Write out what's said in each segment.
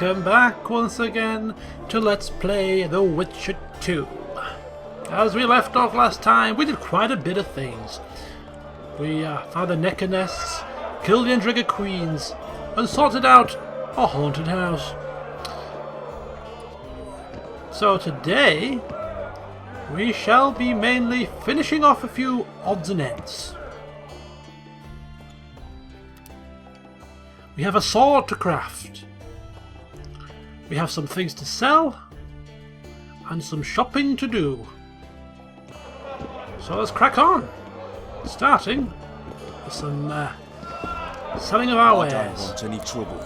Welcome back once again to Let's Play The Witcher 2. As we left off last time, we did quite a bit of things. We found the Necker nests, killed the Endrigger queens, and sorted out a haunted house. So today, we shall be mainly finishing off a few odds and ends. We have a sword to craft. We have some things to sell. And some shopping to do. So let's crack on. Starting with some selling of our wares. I don't want any trouble.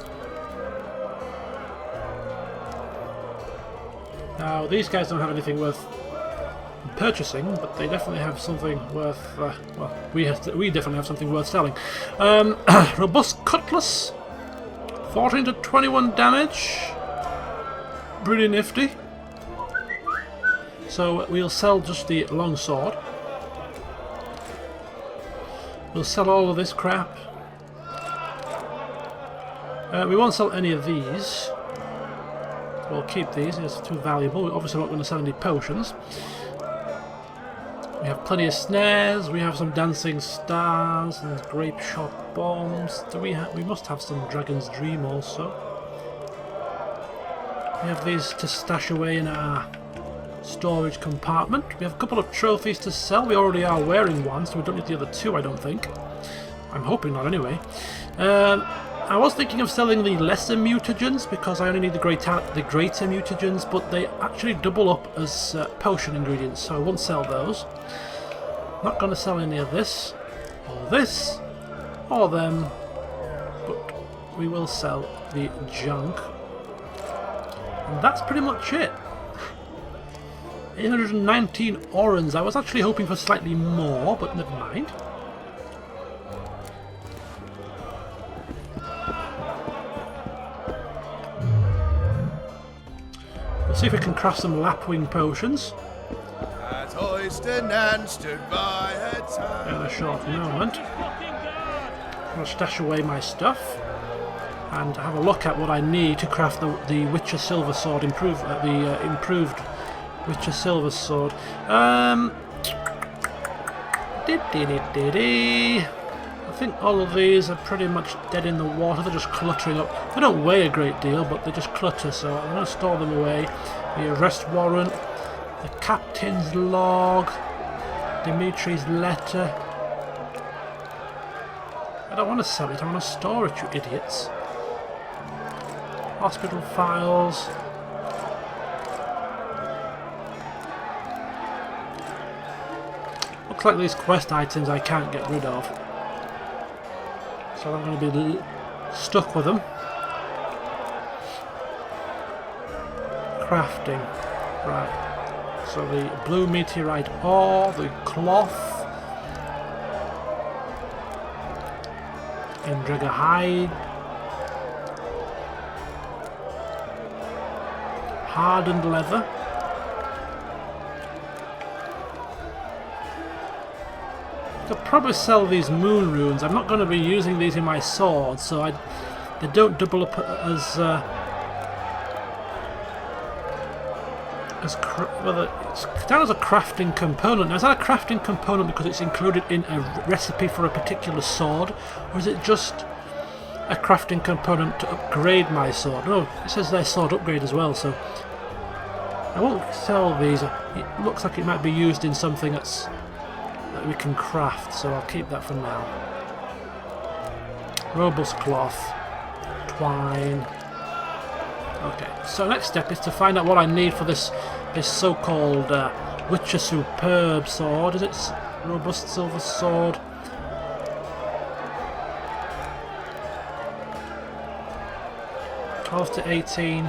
Now these guys don't have anything worth purchasing, but they definitely have something worth. Well, we definitely have something worth selling. Robust cutlass, 14 to 21 damage, pretty nifty. So we'll sell just the long sword. We'll sell all of this crap. We won't sell any of these. We'll keep these, it's too valuable. We're obviously not going to sell any potions. We have plenty of snares, we have some dancing stars and grape shot bombs. We must have some Dragon's Dream also. We have these to stash away in our storage compartment. We have a couple of trophies to sell. We already are wearing one, so we don't need the other two, I don't think. I'm hoping not anyway. I was thinking of selling the lesser mutagens because I only need the greater mutagens, but they actually double up as potion ingredients, so I won't sell those. Not going to sell any of this, or them, but we will sell the junk. And that's pretty much it. 819 orans. I was actually hoping for slightly more, but never mind. We'll see if we can craft some lapwing potions. In a short moment. I'll stash away my stuff and have a look at what I need to craft the Witcher Silver Sword, improved Witcher Silver Sword. I think all of these are pretty much dead in the water. They're just cluttering up. They don't weigh a great deal, but they just clutter, so I'm going to store them away. The arrest warrant, the captain's log, Dimitri's letter. I don't want to sell it, I want to store it, you idiots. Hospital files. Looks like these quest items I can't get rid of. So I'm going to be stuck with them. Crafting. Right. So the blue meteorite ore, the cloth, Endrigger hide, hardened leather. I'll probably sell these moon runes. I'm not going to be using these in my sword, so they don't double up as it's down as a crafting component. Now, is that a crafting component because it's included in a recipe for a particular sword, or is it just a crafting component to upgrade my sword? No, it says their sword upgrade as well, so I won't sell these. It looks like it might be used in something that we can craft, so I'll keep that for now. Robust cloth, twine. Okay, so next step is to find out what I need for this so-called Witcher Superb Sword. Is it Robust Silver Sword? (12 to 18,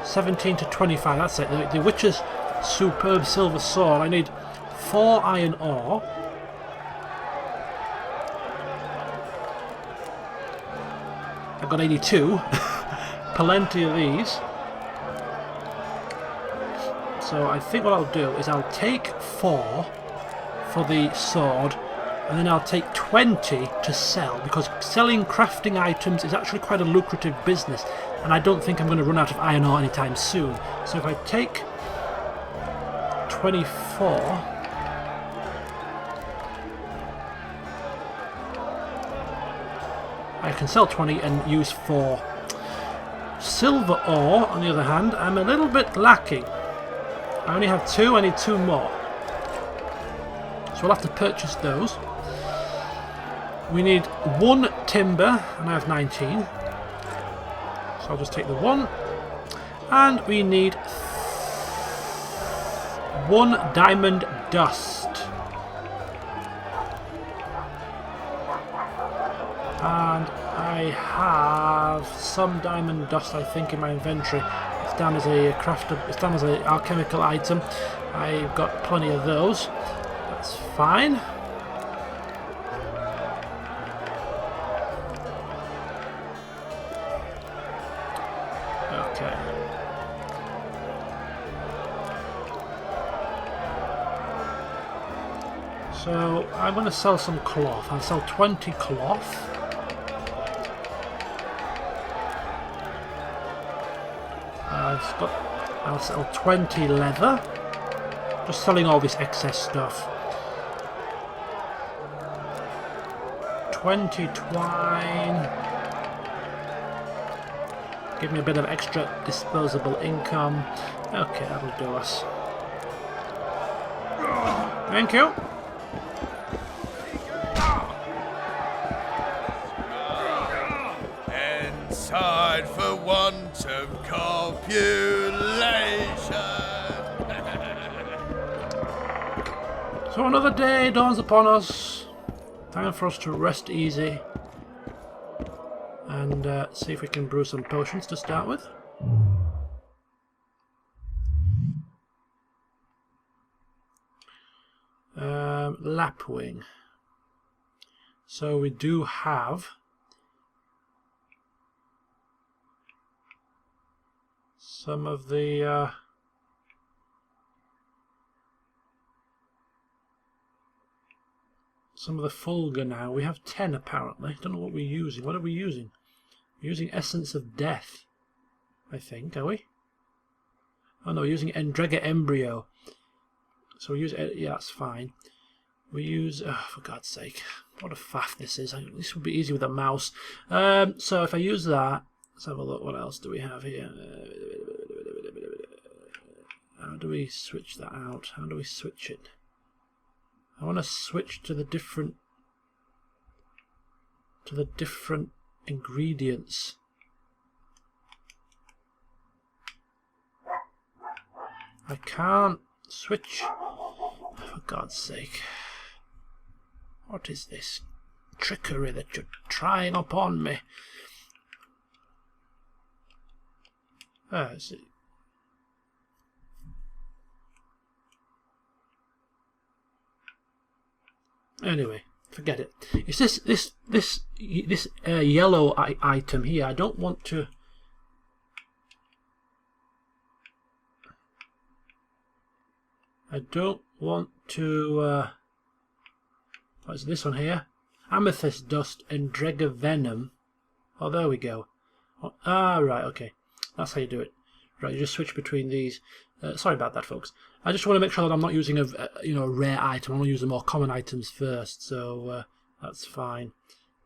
17 to 25). That's it. The Witcher's Superb Silver Sword. I need 4 iron ore. I've got 82. Plenty of these. So I think what I'll do is I'll take 4 for the sword, and then I'll take 20 to sell, because selling crafting items is actually quite a lucrative business. and I don't think I'm going to run out of iron ore anytime soon. So if I take 24, I can sell 20 and use 4. Silver ore, on the other hand, I'm a little bit lacking. I only have 2, I need 2 more. So I'll have to purchase those. We need 1 timber, and I have 19. So I'll just take the 1. And we need 1 diamond dust. And I have some diamond dust, I think, in my inventory. It's down as a it's down as an alchemical item. I've got plenty of those. That's fine. Okay. So I'm going to sell some cloth. I'll sell 20 cloth. I'll sell 20 leather. Just selling all this excess stuff. 20 twine. Give me a bit of extra disposable income. Okay, that'll do us. Thank you. Inside for want of copulation. So another day dawns upon us. Time for us to rest easy and see if we can brew some potions to start with. Lapwing. So we do have some of the Fulgur now. We have 10 apparently. Don't know what we're using. What are we using? We're using Essence of Death, I think, are we? Oh no, we're using Endrega Embryo. So we use, yeah, that's fine. We use, oh, for God's sake, what a faff this is. This would be easy with a mouse. So if I use that, let's have a look. What else do we have here? How do we switch that out? How do we switch it? I want to switch to the different ingredients. I can't switch. For God's sake. What is this trickery that you're trying upon me? Is it? Anyway, forget it. It's this yellow item here. I don't want to. What is this one here? Amethyst dust and Endrega venom. Oh, there we go. Oh, right, okay. That's how you do it. Right, you just switch between these. Sorry about that, folks. I just want to make sure that I'm not using a rare item. I want to use the more common items first. So that's fine.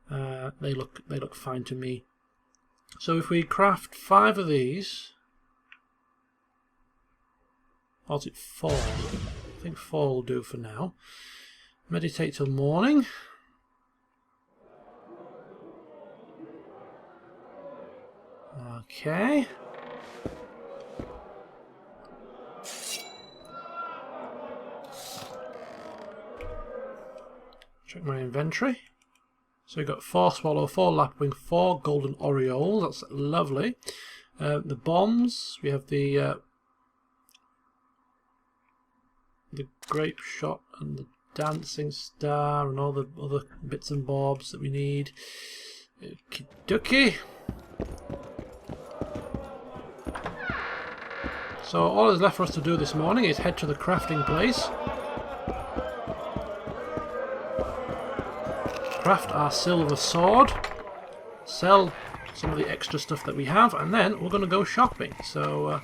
They look fine to me. So if we craft 5 of these, or is it 4? I think 4 will do for now. Meditate till morning. Okay. Check my inventory. So we've got 4 swallow, 4 lapwing, 4 golden orioles. That's lovely. The bombs. We have the grape shot and the dancing star and all the other bits and bobs that we need. Okie dokie. So all that's left for us to do this morning is head to the crafting place, craft our silver sword, sell some of the extra stuff that we have, and then we're going to go shopping. So,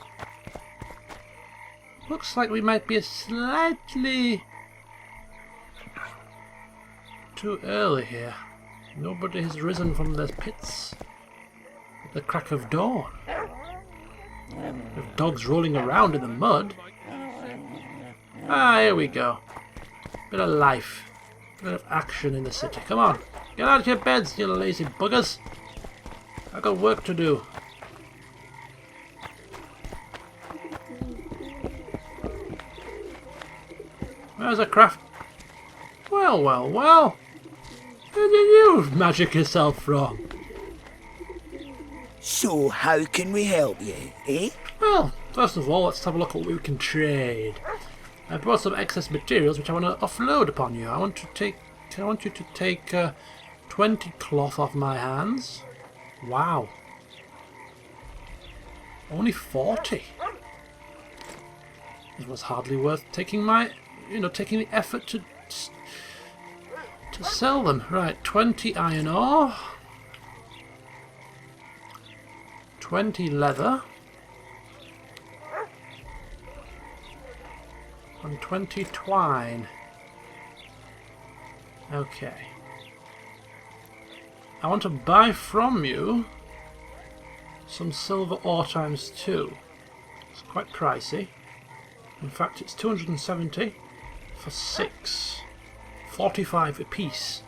looks like we might be slightly too early here. Nobody has risen from their pits at the crack of dawn. With dogs rolling around in the mud. Ah, here we go. Bit of life. Bit of action in the city. Come on. Get out of your beds, you lazy buggers. I've got work to do. Where's the craft? Well, well, well. Where did you magic yourself from? So how can we help you, eh? Well, first of all, let's have a look at what we can trade. I brought some excess materials which I want to offload upon you. I want you to take 20 cloth off my hands. Wow. Only 40. It was hardly worth taking taking the effort to sell them. Right, 20 iron ore. 20 leather. And 20 twine. Okay. I want to buy from you some silver ore times 2. It's quite pricey. In fact, it's 270 for 6. 45 apiece.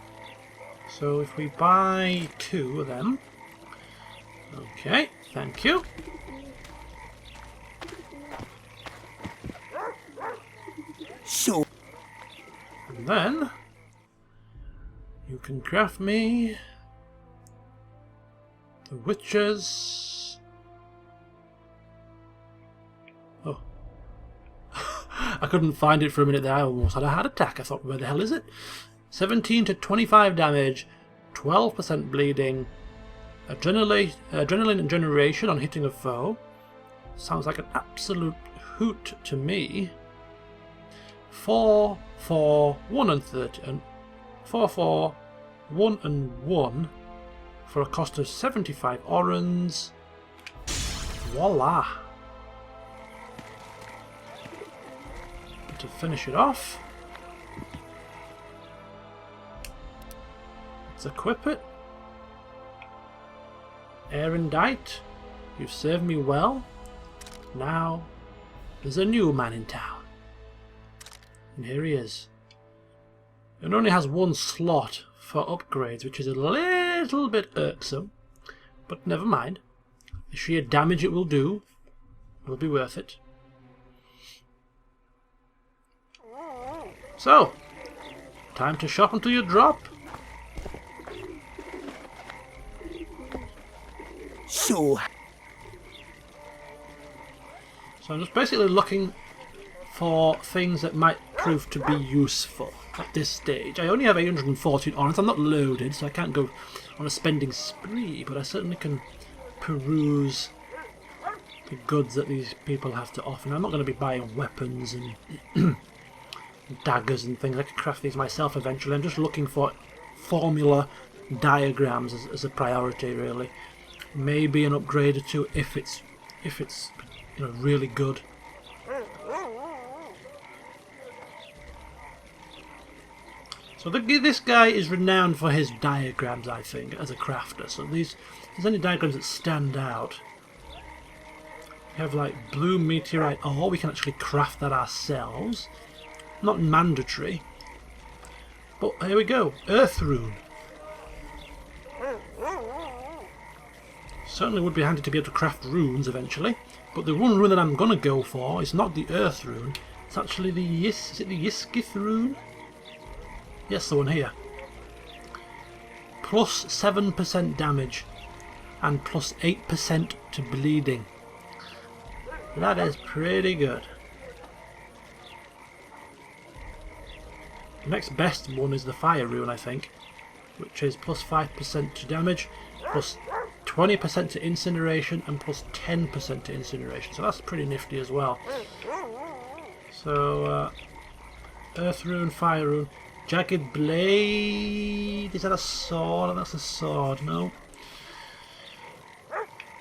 So if we buy 2 of them. Okay, thank you. So, And then you can craft me the witches. Oh. I couldn't find it for a minute there. I almost had a heart attack. I thought, where the hell is it? 17 to 25 damage, 12% bleeding, adrenaline generation on hitting a foe. Sounds like an absolute hoot to me. 4, 4, 1 and 30, and 4, 4, 1 and 1 for a cost of 75 orens. Voila! To finish it off, let's equip it. Erendite, you've served me well. Now there's a new man in town. And here he is. It only has 1 slot for upgrades, which is a little bit irksome. But never mind. The sheer damage it will do will be worth it. So, time to shop until you drop. So I'm just basically looking for things that might prove to be useful at this stage. I only have 814 ornaments. I'm not loaded, so I can't go on a spending spree, but I certainly can peruse the goods that these people have to offer. And I'm not going to be buying weapons and daggers and things. I could craft these myself eventually. I'm just looking for formula diagrams as a priority, really. Maybe an upgrade or two if it's really good. So this guy is renowned for his diagrams, I think, as a crafter. So if there's any diagrams that stand out. We have like blue meteorite ore. We can actually craft that ourselves. Not mandatory. But here we go. Earth rune. Certainly would be handy to be able to craft runes eventually. But the one rune that I'm going to go for is not the Earth rune. It's actually the is it the Yiskith rune? Yes, the one here. Plus 7% damage. And plus 8% to bleeding. That is pretty good. The next best one is the Fire rune, I think. Which is plus 5% to damage. Plus 20% to incineration and plus 10% to incineration. So that's pretty nifty as well. So, Earth rune, Fire rune. Jagged blade. Is that a sword? That's a sword. No.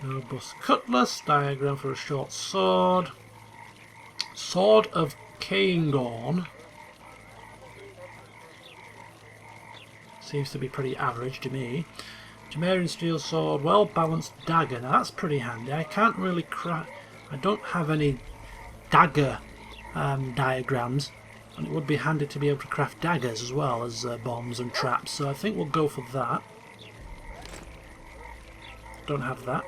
Robust cutlass, diagram for a short sword. Sword of Cairngorm. Seems to be pretty average to me. Temerian steel sword, well balanced dagger. Now that's pretty handy. I can't really craft. I don't have any dagger diagrams, and it would be handy to be able to craft daggers as well as bombs and traps. So I think we'll go for that. Don't have that.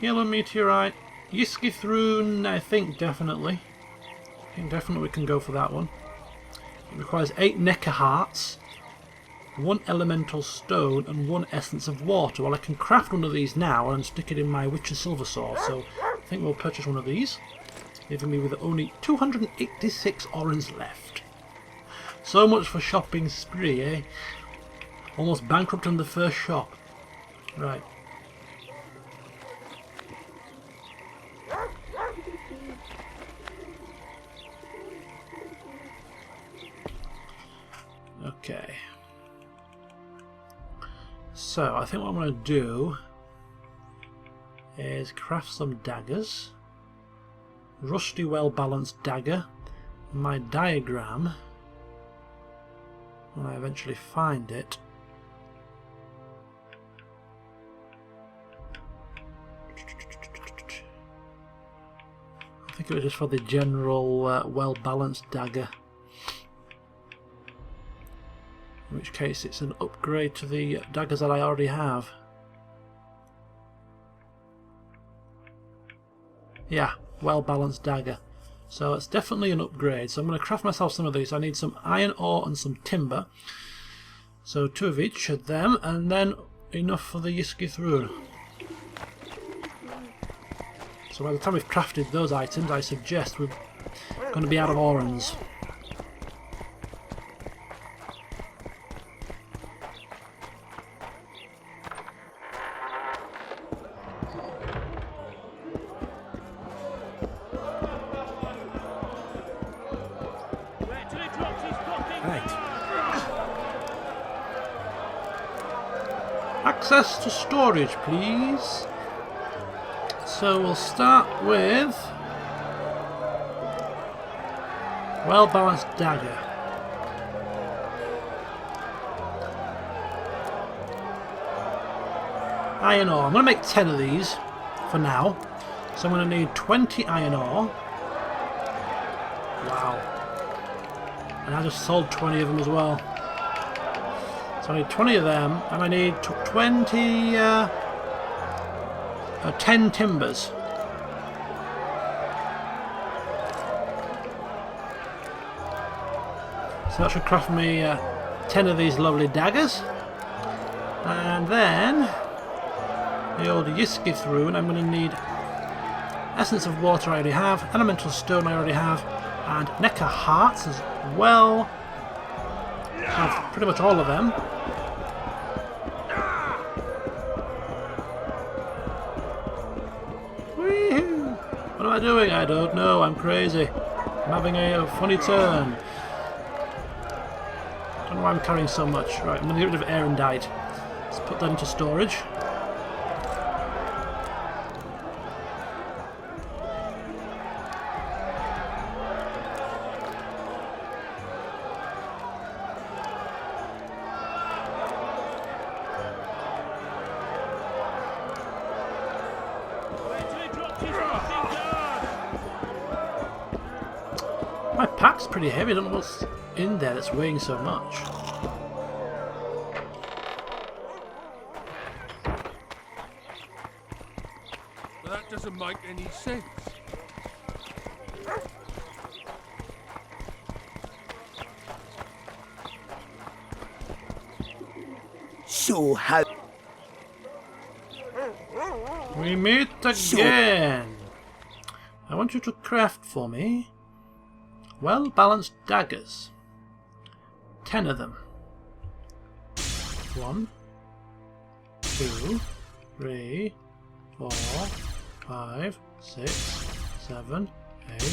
Yellow meteorite, Yiskithroon. I think definitely. I think definitely we can go for that one. It requires 8 Neca hearts, 1 elemental stone and 1 essence of water. Well, I can craft one of these now and stick it in my Witcher's Silver Sword, so I think we'll purchase one of these, leaving me with only 286 orens left. So much for shopping spree, eh? Almost bankrupt in the first shop. Right. Okay. So, I think what I'm going to do is craft some daggers. Rusty, well-balanced dagger. My diagram, when I eventually find it, I think it was just for the general well-balanced dagger. In which case it's an upgrade to the daggers that I already have. Yeah, well-balanced dagger. So it's definitely an upgrade. So I'm going to craft myself some of these. I need some iron ore and some timber. So 2 of each of them, and then enough for the Yiskithroon. So by the time we've crafted those items, I suggest we're going to be out of orens. Access to storage, please. So we'll start with well-balanced dagger. Iron ore. I'm going to make 10 of these for now. So I'm going to need 20 iron ore. Wow. And I just sold 20 of them as well. So I need 20 of them, and I need 10 timbers. So that should craft me 10 of these lovely daggers. And then the old Yiskithroon, I'm going to need essence of water I already have, elemental stone I already have, and Neca hearts as well. I have pretty much all of them. What am I doing? I don't know. I'm crazy. I'm having a funny turn. I don't know why I'm carrying so much. Right, I'm going to get rid of Erendite. Let's put that into storage. My pack's pretty heavy. I don't know what's in there that's weighing so much. Well, that doesn't make any sense. So how... We meet again. I want you to craft for me well-balanced daggers. 10 of them. 1, 2, 3, 4, 5, 6, 7, 8,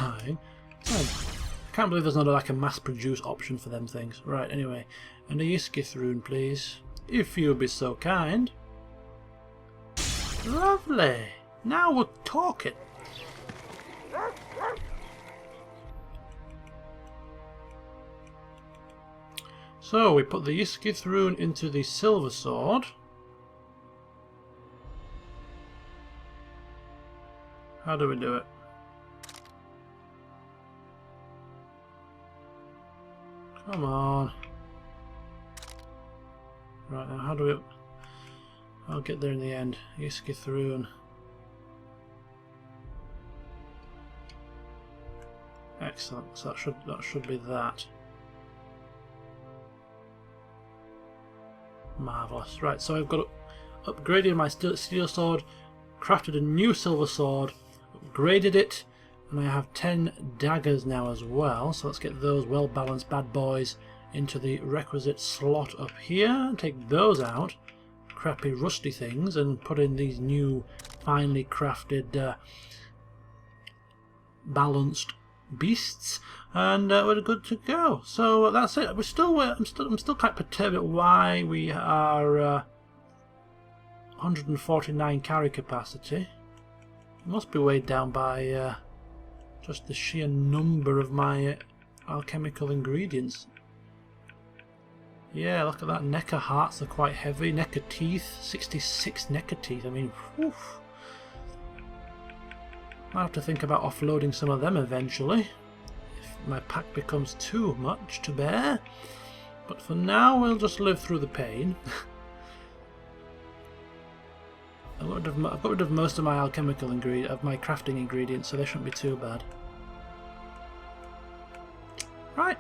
9, 10. I can't believe there's not like a mass-produce option for them things. Right, anyway. And a Yiskithroon, please. If you'll be so kind. Lovely. Now we're talking. So we put the Ysgith rune into the silver sword. How do we do it? Come on. Right, now how do we... I'll get there in the end. Ysgith rune. Excellent. So that should be that. Marvellous. Right, so I've got upgraded my steel sword, crafted a new silver sword, upgraded it, and I have 10 daggers now as well. So let's get those well balanced bad boys into the requisite slot up here and take those out, crappy rusty things, and put in these new finely crafted balanced beasts, and we're good to go. So that's it. I'm still quite perturbed at why we are 149 carry capacity. It must be weighed down by just the sheer number of my alchemical ingredients. Yeah, look at that. Necker hearts are quite heavy. Necker teeth, 66 necker teeth. I mean, whew. I'll have to think about offloading some of them eventually, if my pack becomes too much to bear. But for now, we'll just live through the pain. I've got rid of most of my alchemical my crafting ingredients, so they shouldn't be too bad. Right.